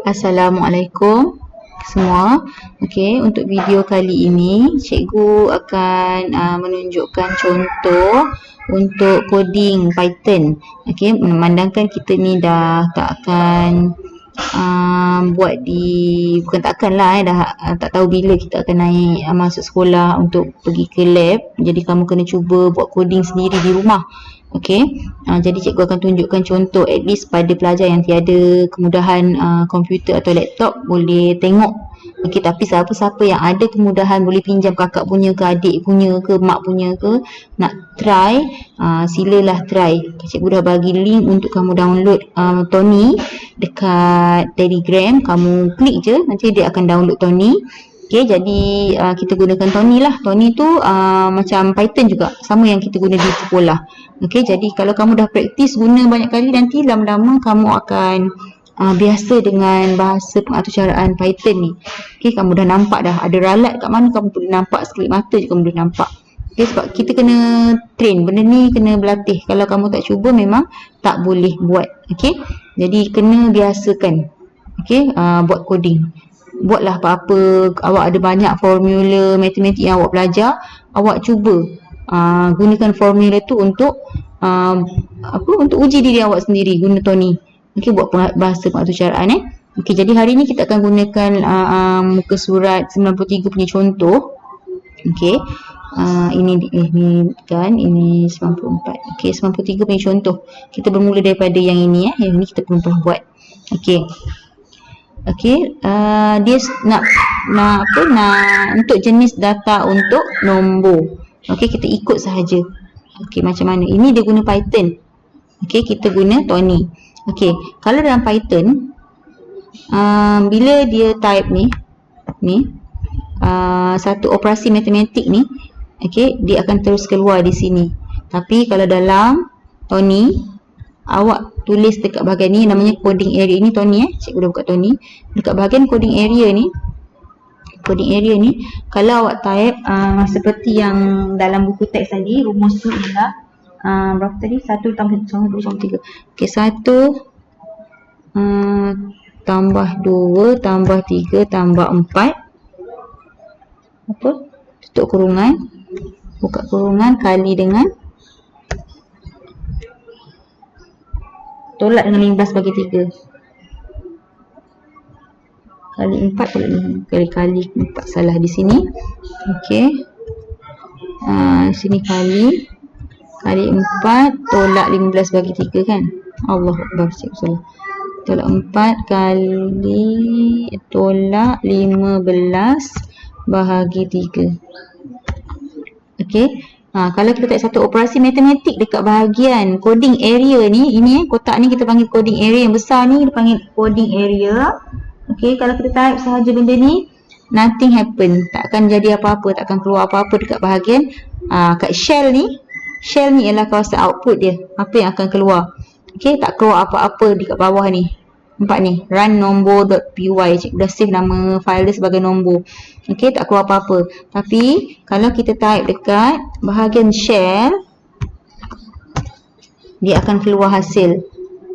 Assalamualaikum semua. Okey, untuk video kali ini cikgu akan menunjukkan contoh untuk coding Python. Okey, memandangkan kita ni dah tak akan buat bukan takkan lah dah tak tahu bila kita akan naik masuk sekolah untuk pergi ke lab. Jadi kamu kena cuba buat coding sendiri di rumah. Okey, jadi cikgu akan tunjukkan contoh at least pada pelajar yang tiada kemudahan komputer atau laptop boleh tengok. Okey, tapi siapa-siapa yang ada kemudahan boleh pinjam kakak punya ke adik punya ke mak punya ke nak try, silalah try. Cikgu dah bagi link untuk kamu download Tony dekat Telegram. Kamu klik je nanti dia akan download Tony. Okey, jadi kita gunakan Tony lah. Tony tu macam Python juga, sama yang kita guna di sekolah. Okey, jadi kalau kamu dah praktis guna banyak kali, nanti lama-lama kamu akan biasa dengan bahasa pengaturcaraan Python ni. Okey, kamu dah nampak dah ada ralat kat mana, kamu boleh nampak sekelip mata je kamu boleh nampak. Okey, sebab kita kena train, benda ni kena berlatih. Kalau kamu tak cuba memang tak boleh buat. Okey, jadi kena biasakan. Okey, buat coding. Buatlah apa-apa, awak ada banyak formula matematik yang awak belajar, awak cuba gunakan formula tu untuk untuk uji diri awak sendiri guna Tony. Okey, buat bahasa pengaturcaraan Okey, jadi hari ni kita akan gunakan muka surat 93 punya contoh. Okey, ini kan ini 94. Okey, 93 punya contoh. Kita bermula daripada yang ini yang ini kita pernah buat. Okey. Okey, dia nak untuk jenis data untuk nombor. Okey, kita ikut sahaja. Okey, macam mana? Ini dia guna Python. Okey, kita guna Tony. Okey, kalau dalam Python bila dia type ni satu operasi matematik ni, okey, dia akan terus keluar di sini. Tapi kalau dalam Tony, awak tulis dekat bahagian ni namanya coding area ni Tony cikgu dah buka Tony. Dekat bahagian coding area ni kalau awak type seperti yang dalam buku teks tadi, rumus tu ialah berapa tadi? 1 tambah 1 tambah 3. Okey, 1 tambah 2 tambah 3 tambah 4 apa? Tutup kurungan, buka kurungan, kali dengan tolak dengan 15 bagi 3 kali 4 tolak 5 kali 4 salah di sini. Okey, sini kali 4 tolak 15 bagi 3 kan. Allah Akbar, cikgu salah. Tolak 4 kali tolak 15 bahagi 3. Okey, kalau kita type satu operasi matematik dekat bahagian coding area ni, ini kotak ni kita panggil coding area, yang besar ni kita panggil coding area. Okey, kalau kita type sahaja benda ni, nothing happen, tak akan jadi apa-apa, tak akan keluar apa-apa dekat bahagian kat shell ni ialah kawasan output dia, apa yang akan keluar. Okey, tak keluar apa-apa dekat bawah ni. Nampak ni, run nombor.py, cikgu dah save nama file dia sebagai nombor. Okey, tak keluar apa-apa. Tapi kalau kita type dekat bahagian shell, dia akan keluar hasil.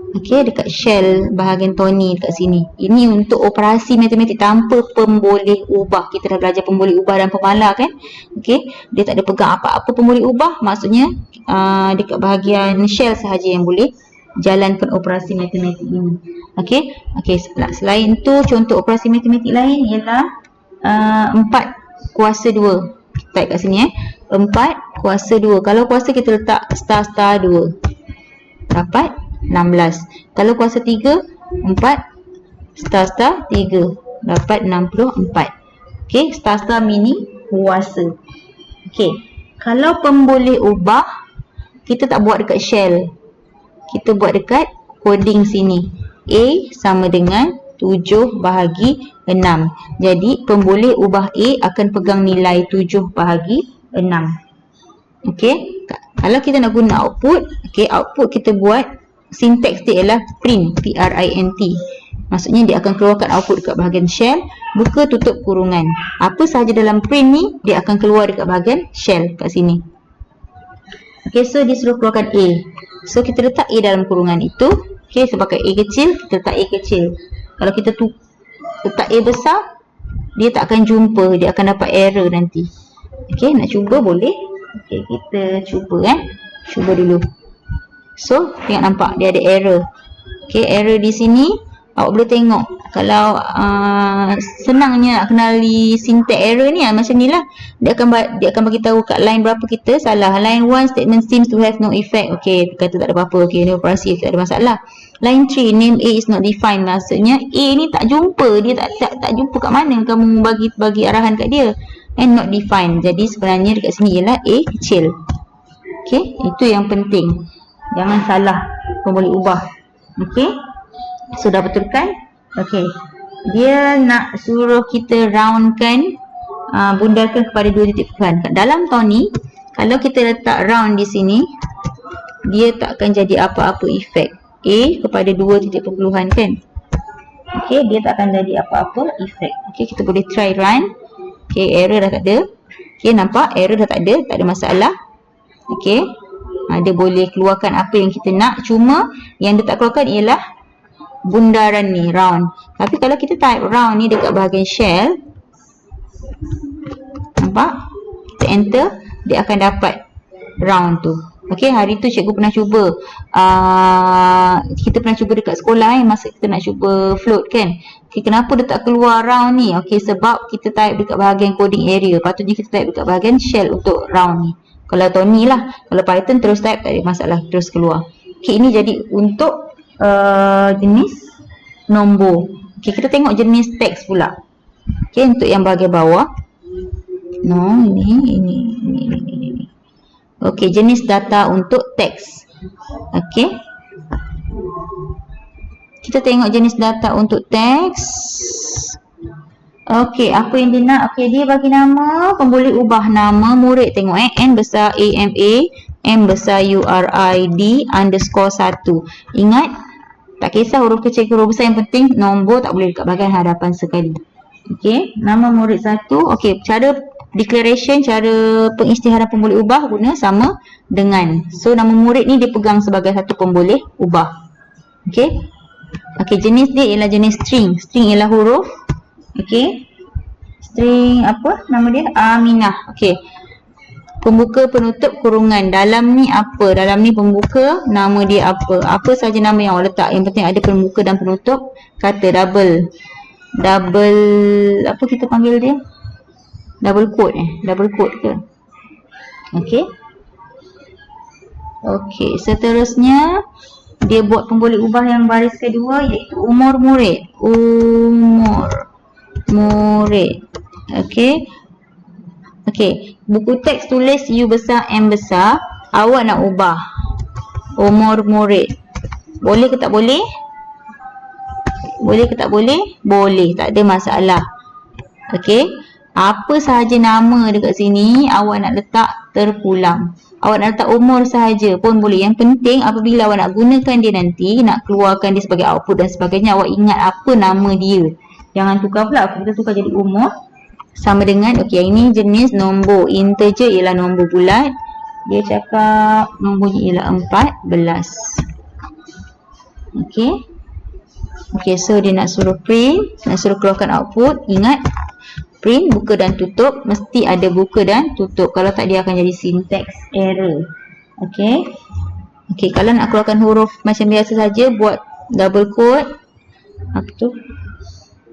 Okey, dekat shell bahagian Tony dekat sini. Ini untuk operasi matematik tanpa pemboleh ubah. Kita dah belajar pemboleh ubah dan pemalar kan. Okey, dia tak ada pegang apa-apa pemboleh ubah. Maksudnya dekat bahagian shell sahaja yang boleh jalankan operasi matematik ini. Okey, selain tu contoh operasi matematik lain ialah 4 kuasa 2. Type kat sini 4 kuasa 2. Kalau kuasa kita letak star 2, dapat 16. Kalau kuasa 3, 4 star 3, dapat 64. Okey, star mini kuasa. Okey, kalau pemboleh ubah kita tak buat dekat shell, kita buat dekat coding sini. A sama dengan 7 bahagi 6. Jadi pemboleh ubah A akan pegang nilai 7 bahagi 6. Okey, kalau kita nak guna output, okey, output kita buat sinteks dia ialah print, print. Maksudnya dia akan keluarkan output dekat bahagian shell, buka tutup kurungan. Apa sahaja dalam print ni dia akan keluar dekat bahagian shell kat sini. Okey, so dia suruh keluarkan A. So kita letak A dalam kurungan itu. Okey, sebagai A kecil, kita letak A kecil. Kalau kita letak A besar, dia tak akan jumpa, dia akan dapat error nanti. Okey, nak cuba boleh? Okey, kita cuba cuba dulu. So, tengok nampak dia ada error. Okey, error di sini awak boleh tengok. Kalau senangnya nak kenali syntax error ni macam ni lah. Dia akan bagi tahu kat line berapa kita salah. Line 1 statement seems to have no effect. Okey, kata tak ada apa-apa. Okey, ni operasi tak ada masalah. Line 3 name A is not defined. Maksudnya A ni tak jumpa. Dia tak jumpa kat mana kamu bagi arahan kat dia. And not defined. Jadi sebenarnya dekat sini ialah A kecil. Okey, itu yang penting. Jangan salah boleh ubah. Okey. Sudah betulkan? Okey. Dia nak suruh kita roundkan, bundarkan kepada 2 titik perpuluhan. Dalam tahun ni, kalau kita letak round di sini, dia tak akan jadi apa-apa efek. A kepada 2 titik perpuluhan kan? Okey, dia tak akan jadi apa-apa efek. Okey, kita boleh try run. Okey, error dah tak ada. Okey, nampak error dah tak ada masalah. Okey. Dia boleh keluarkan apa yang kita nak. Cuma yang dia tak keluarkan ialah bundaran ni, round. Tapi kalau kita type round ni dekat bahagian shell, nampak? Kita enter, dia akan dapat round tu. Okey, hari tu cikgu pernah cuba. Kita pernah cuba dekat sekolah masa kita nak cuba float kan. Okay, kenapa dia tak keluar round ni? Okey, sebab kita type dekat bahagian coding area. Patutnya kita type dekat bahagian shell untuk round ni. Kalau Tony lah, kalau Python terus type tak ada masalah, terus keluar. Okey, ini jadi untuk jenis nombor. Okey, kita tengok jenis teks pula. Okey, untuk yang bahagian bawah. No, ini. Okey, jenis data untuk teks. Okey. Kita tengok jenis data untuk teks. Okey, apa yang dia nak? Okey, dia bagi nama, boleh ubah nama murid. Tengok N besar AMA, M besar URID _1. Ingat, tak kisah huruf kecil ke huruf besar, yang penting nombor tak boleh dekat bahagian hadapan sekali. Okey, nama murid 1. Okey, cara declaration, cara pengisytiharan pemboleh ubah guna sama dengan. So, nama murid ni dia pegang sebagai satu pemboleh ubah. Okey. Okey, jenis dia ialah jenis string. String ialah huruf. Okey. String apa nama dia? Aminah. Okey. Pembuka, penutup, kurungan. Dalam ni apa? Dalam ni pembuka, nama dia apa? Apa saja nama yang awak letak. Yang penting ada pembuka dan penutup. Kata double apa kita panggil dia? Double quote Double quote ke? Okey. Okey, seterusnya dia buat pemboleh ubah yang baris kedua iaitu umur murid. Umur murid. Okey. Okey, buku teks tulis U besar M besar. Awak nak ubah umur murid. Boleh ke tak boleh? Boleh ke tak boleh? Boleh, tak ada masalah. Okey. Apa sahaja nama dekat sini awak nak letak terpulang. Awak nak letak umur sahaja pun boleh. Yang penting apabila awak nak gunakan dia nanti, nak keluarkan dia sebagai output dan sebagainya, awak ingat apa nama dia. Jangan tukar pula. Kita tukar jadi umur sama dengan, okey, yang ini jenis nombor. Integer ialah nombor bulat. Dia cakap nombornya ialah 14. Okey. Okey, so dia nak suruh print, nak suruh keluarkan output. Ingat, print buka dan tutup, mesti ada buka dan tutup. Kalau tak, dia akan jadi syntax error. Okey. Okey, kalau nak keluarkan huruf macam biasa saja, buat double quote. Apa tu?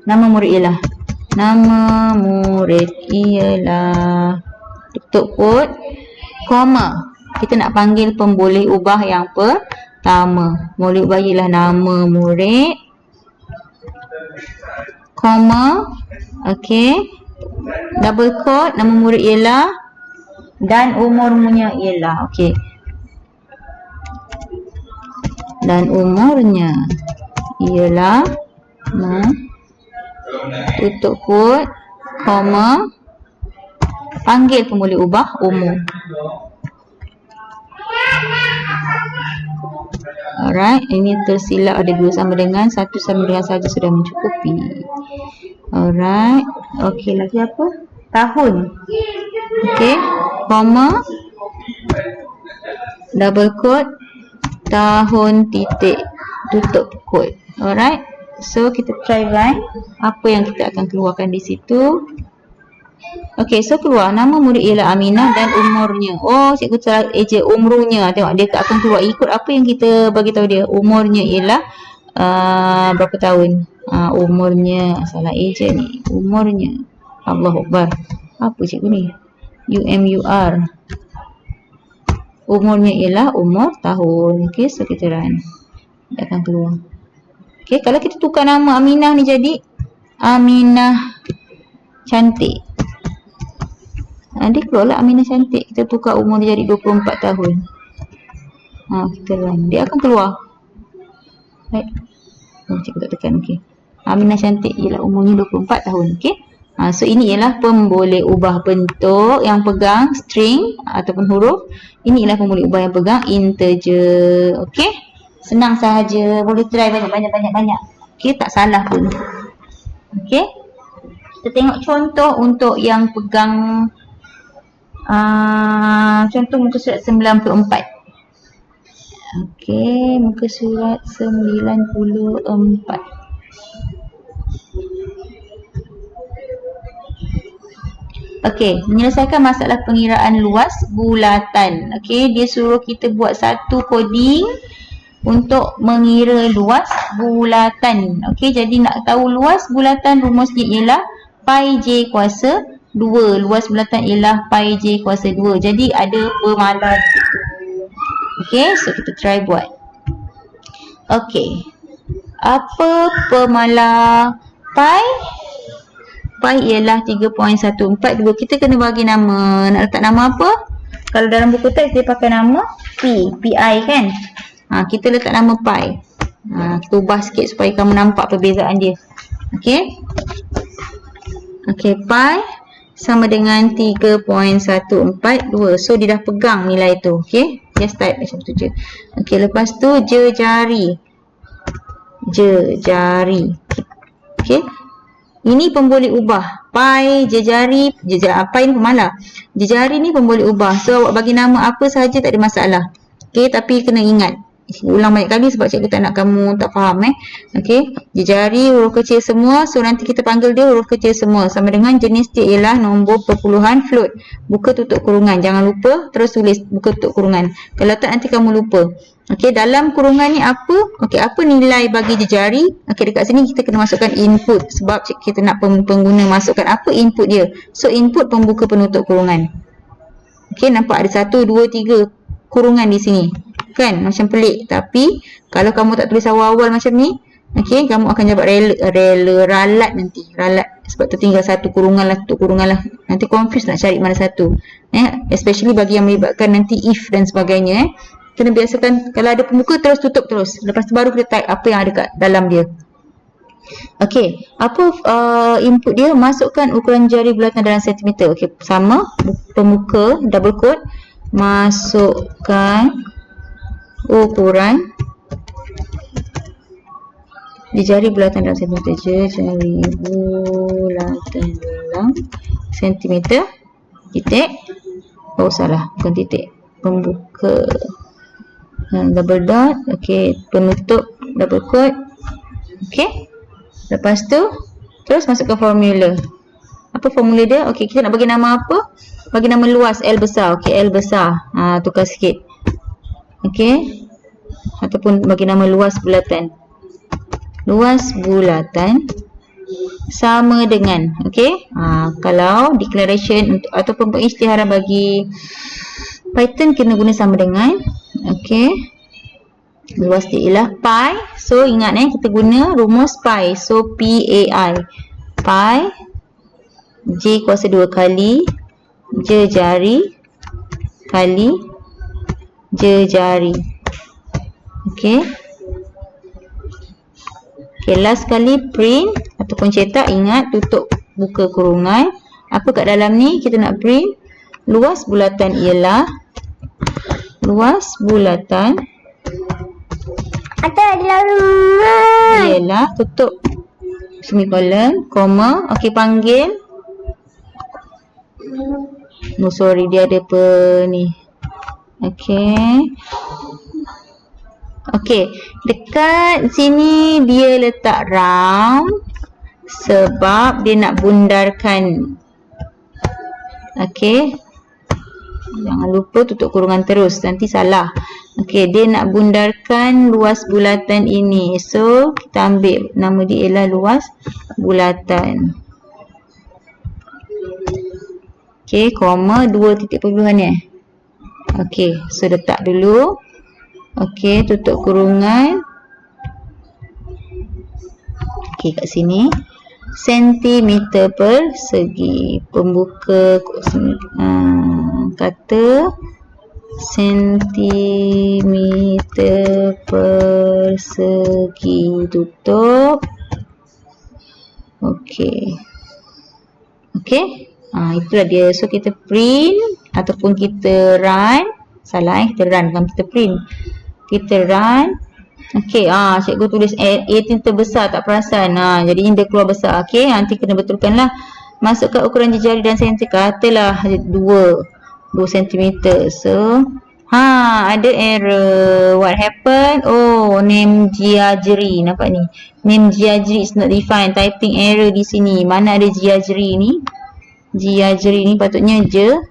Nama murid ialah. Nama murid ialah. Tutup quote. Koma. Kita nak panggil pemboleh ubah yang pertama. Boleh ubah ialah nama murid. Koma. Okey. Double quote, nama murid ialah dan umurnya ialah. Okey. Dan umurnya ialah tutup quote, koma, panggil pemboleh ubah umur. Alright, ini tersilap ada 2 sama dengan 1 sama dengan saja sudah mencukupi. Alright, okey, lagi apa? Tahun. Okey, koma, double quote, tahun titik, tutup quote. Alright, So kita try run. Apa yang kita akan keluarkan di situ? Okey, so keluar nama murid ialah Aminah dan umurnya. Oh, cikgu salah eja umrunya. Tengok dia akan keluar ikut apa yang kita bagi tahu dia. Umurnya ialah berapa tahun? Umurnya salah eja ni. Umurnya. Allahu Akbar. Apa cikgu ni? UMUR. Umurnya ialah umur tahun. Okey, so kita run. Dia akan keluar. Okey, kalau kita tukar nama Aminah ni jadi Aminah Cantik. Dia keluarlah Aminah Cantik. Kita tukar umur dia jadi 24 tahun. Kita run. Dia akan keluar. Baik. Cikgu tak tekan. Okey. Aminah Cantik ialah umurnya 24 tahun. Okey. So ini ialah pemboleh ubah bentuk yang pegang string ataupun huruf. Ini ialah pemboleh ubah yang pegang integer. Okey. Senang sahaja. Boleh try banyak. Okey, tak salah pun. Okey. Kita tengok contoh untuk yang pegang contoh muka surat 94. Okey, muka surat 94. Okey, menyelesaikan masalah pengiraan luas bulatan. Okey, dia suruh kita buat satu coding untuk mengira luas bulatan. Okey, jadi nak tahu luas bulatan rumusnya ialah pi j kuasa 2. Luas bulatan ialah pi j kuasa 2. Jadi ada pemalar di situ. Okey, so kita try buat. Okey. Apa pemalar pi? Pi ialah 3.14. Kita kena bagi nama. Nak letak nama apa? Kalau dalam buku teks dia pakai nama P, PI kan? Kita letak nama pi. Kita ubah sikit supaya kamu nampak perbezaan dia. Okey. Okey, pi sama dengan 3.142. So dia dah pegang nilai tu. Okey. Just type macam tu je. Okey, lepas tu jejari. Okey. Ini pemboleh ubah. Pi, jejari, pi ni pemalar. Jejari ni pemboleh ubah. So awak bagi nama apa sahaja tak ada masalah. Okey, tapi kena ingat. Ulang banyak kali sebab cikgu tak nak kamu tak faham Okey, jejari huruf kecil semua. So nanti kita panggil dia huruf kecil semua. Sama dengan jenis dia ialah nombor perpuluhan float. Buka tutup kurungan. Jangan lupa terus tulis buka tutup kurungan. Kalau tak nanti kamu lupa. Okey, dalam kurungan ni apa? Okey, apa nilai bagi jejari? Okey, dekat sini kita kena masukkan input sebab kita nak pengguna masukkan apa input dia. So input pembuka penutup kurungan. Okey, nampak ada 1, 2, 3 kurungan di sini. Kan macam pelik, tapi kalau kamu tak tulis awal-awal macam ni, okey, kamu akan dapat ralat nanti. Ralat sebab tertinggal satu kurungan lah, tutup kurungan lah. Nanti confuse nak cari mana satu. Especially bagi yang melibatkan nanti if dan sebagainya Kena biasakan kalau ada pembuka terus tutup terus. Lepas tu baru kita type apa yang ada kat dalam dia. Okey, apa input dia? Masukkan ukuran jari bulatan dalam sentimeter. Okey, sama pembuka double quote, masukkan ukuran di jari bulatan dalam sentimeter. Jari bulatan dalam sentimeter. Titik. Oh salah, bukan titik. Pembuka double dot. Okey, penutup double quote. Okey. Lepas tu terus masukkan formula. Apa formula dia? Okey, kita nak bagi nama apa? Bagi nama luas L besar. Okey, L besar. Tukar sikit. Okey. Ataupun bagi nama luas bulatan. Luas bulatan sama dengan, okey. Kalau declaration untuk ataupun pengisytiharan bagi Python kena guna sama dengan. Okey. Luas dia ialah pi. So ingat kita guna rumus pi. So PAI. Pi J kuasa 2 kali jejari kali jejari. Okey. Okey, last kali print ataupun cetak, ingat tutup buka kurungan. Apa kat dalam ni kita nak print? Luas bulatan ialah ialah tutup semikolon, koma. Okey, panggil. No sorry, dia ada apa ni. Okey. Okey, dekat sini dia letak round sebab dia nak bundarkan. Okey. Jangan lupa tutup kurungan terus, nanti salah. Okey, dia nak bundarkan luas bulatan ini. So, kita ambil nama dia ialah luas bulatan. Okey, koma 2 titik perpuluhan ya. Okey, so letak dulu. Okey, tutup kurungan. Okey, kat sini. Sentimeter persegi. Pembuka kata sentimeter persegi. Tutup. Okey. Okey. Itulah dia. So, kita print ataupun kita run. Salah kita run, bukan kita print. Kita run. Okey, cikgu tulis A tinta besar tak perasan. Jadinya dia keluar besar. Okey, nanti kena betulkanlah. Masukkan ukuran jari dan senti. Katalah 2 cm. So, ada error. What happened? Oh, name Jiajeri. Nampak ni? Name Jiajeri is not defined. Typing error di sini. Mana ada Jiajeri ni? Jiajeri ni patutnya Jari.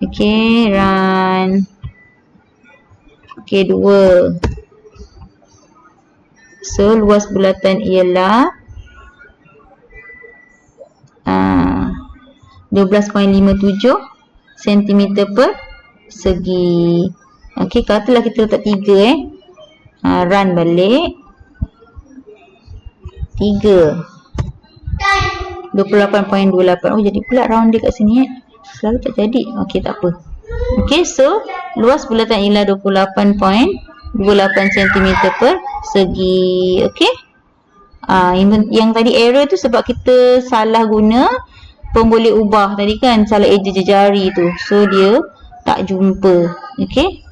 Okey, run. Okey, 2. So, luas bulatan ialah 12.57 cm persegi. Okey, katalah kita letak 3 run balik. 3 28.28. Oh, jadi pula round dia kat sini selalu tak jadi. Okey, tak apa. Okey, so luas bulatan ialah 28.28 cm persegi. Okey. Yang tadi error tu sebab kita salah guna pemboleh ubah tadi kan, salah eja jari tu. So dia tak jumpa. Okey.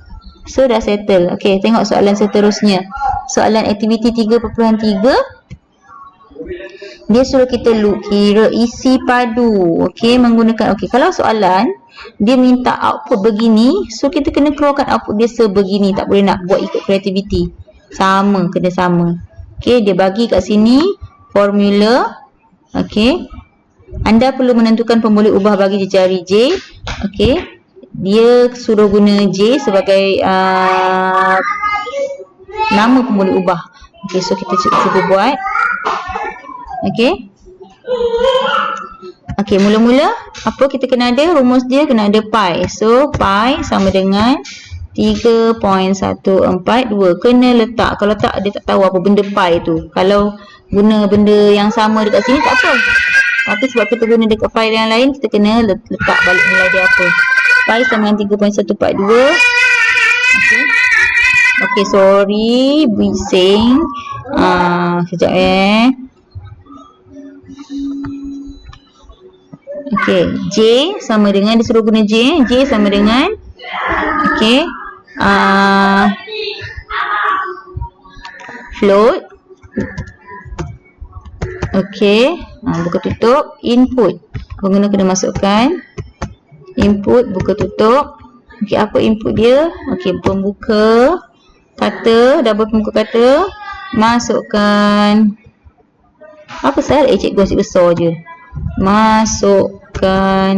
So dah settle. Okey, tengok soalan seterusnya. Soalan aktiviti 3.3. Dia suruh kita kira isi padu. Okey, menggunakan kalau soalan dia minta output begini, so kita kena keluarkan output dia sebegini, tak boleh nak buat ikut kreativiti. Kena sama. Okey, dia bagi kat sini formula. Okey. Anda perlu menentukan pemboleh ubah bagi jari J. Okey. Dia suruh guna J sebagai nama pemboleh ubah. Okey, so kita cuba buat. Okey. Okey, mula-mula apa kita kena ada? Rumus dia kena ada pi. So, pi sama dengan 3.142. Kena letak. Kalau tak, dia tak tahu apa benda pi tu. Kalau guna benda yang sama dekat sini, tak apa. Tapi sebab kita guna dekat file yang lain, kita kena letak balik nilai dia apa. Pi sama dengan 3.142. Okey. Okey, sorry. Bising. Sekejap Okey, J sama dengan, dia suruh guna J. J sama dengan, okey, float. Okey, buka tutup, input. Pengguna kena masukkan input, buka tutup. Okey, apa input dia? Okey, pembuka kata, double pembuka kata. Masukkan, apa salah cikgu asyik besar je. Masukkan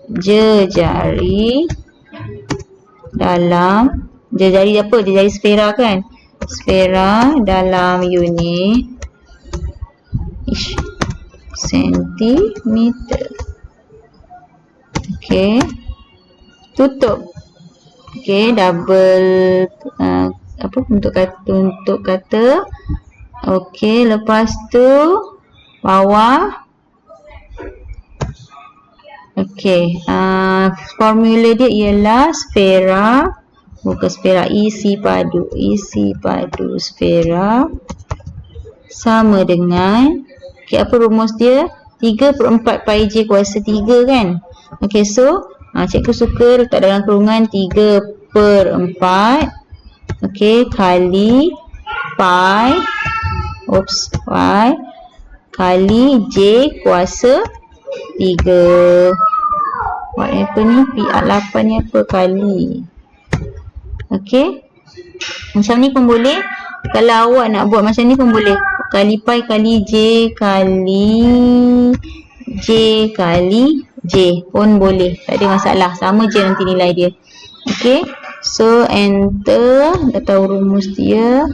jari dalam, jari apa? Jari sfera kan? Sfera dalam unit sentimeter. Okey, tutup. Okey, double untuk kata. Okey, lepas tu bawah. Okey, formula dia ialah sfera, buka sfera, isi padu sfera sama dengan, okey, apa rumus dia? 3/4 pi j kuasa 3 kan? Okey, so cikgu suka letak dalam kurungan 3/4, okey, kali pi kali J kuasa 3. Buat apa ni? PR8 ni apa? Kali. Okey. Macam ni pun boleh. Kalau awak nak buat macam ni pun boleh. Kali pi kali J kali J kali J pun boleh. Tak ada masalah. Sama je nanti nilai dia. Okey. So, enter. Dah tahu rumus dia.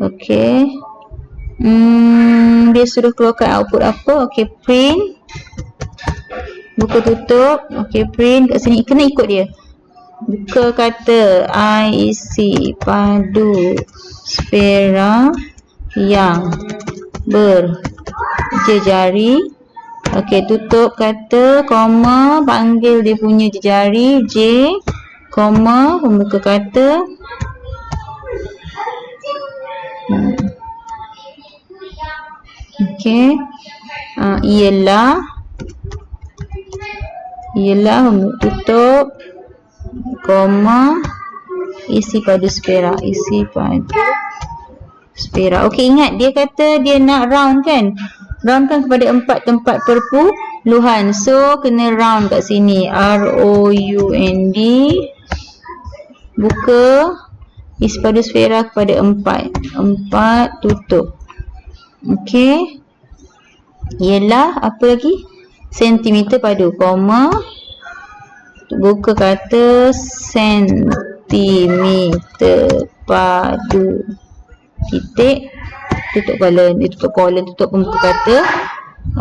Okey. Dia sudah keluarkan output apa? Okey, print. Buka tutup. Okey, print. Kat sini kena ikut dia. Buka kata IC padu Sphera yang berjejari. Okey, tutup kata, koma, panggil dia punya jejari J, koma, pembuka kata. Okey. Ialah tutup, koma, isi padu Sphera. Isi padu Sphera. Okey, ingat dia kata dia nak round kan? Roundkan kepada 4 tempat perpuluhan. So, kena round kat sini. ROUND. Buka. Isi padu Sphera kepada 4. 4, tutup. Okey. Ialah apa lagi? Sentimeter padu, koma. Buka kata sentimeter padu. Titik. Tutup colon, tutup pembuka kata.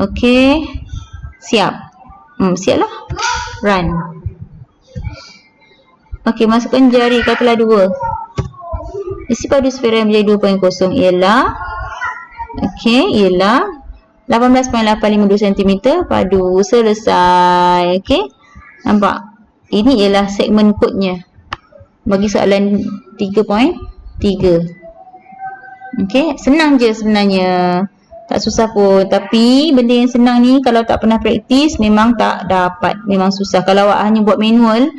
Okey. Siap. Siap lah. Run. Okey, masukkan jari, katalah 2. Isi padu Sphera yang menjadi 2.0 ialah ialah 18.852 cm padu. Selesai. Okey. Nampak? Ini ialah segmen kodnya bagi soalan 3.3. Okey, senang je sebenarnya. Tak susah pun. Tapi benda yang senang ni kalau tak pernah praktis memang tak dapat. Memang susah. Kalau awak hanya buat manual,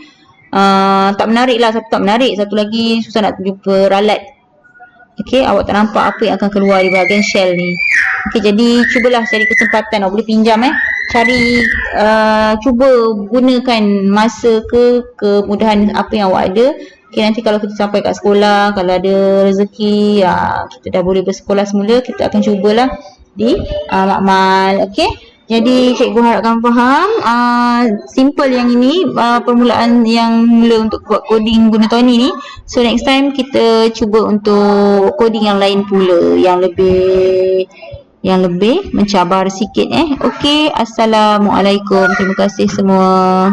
tak menarik lah. Satu tak menarik, satu lagi susah nak jumpa ralat. Okey, awak tak nampak apa yang akan keluar di bahagian shell ni. Okey, jadi cubalah cari kesempatan. Awak boleh pinjam cari, cuba gunakan masa kemudahan apa yang awak ada. Okey, nanti kalau kita sampai kat sekolah, kalau ada rezeki, kita dah boleh bersekolah semula, kita akan cubalah di makmal. Okey, jadi cikgu harapkan faham. Simple yang ini, permulaan yang mula untuk buat coding guna Tony ni. So next time kita cuba untuk coding yang lain pula, yang lebih mencabar sikit. Okey, assalamualaikum. Terima kasih semua.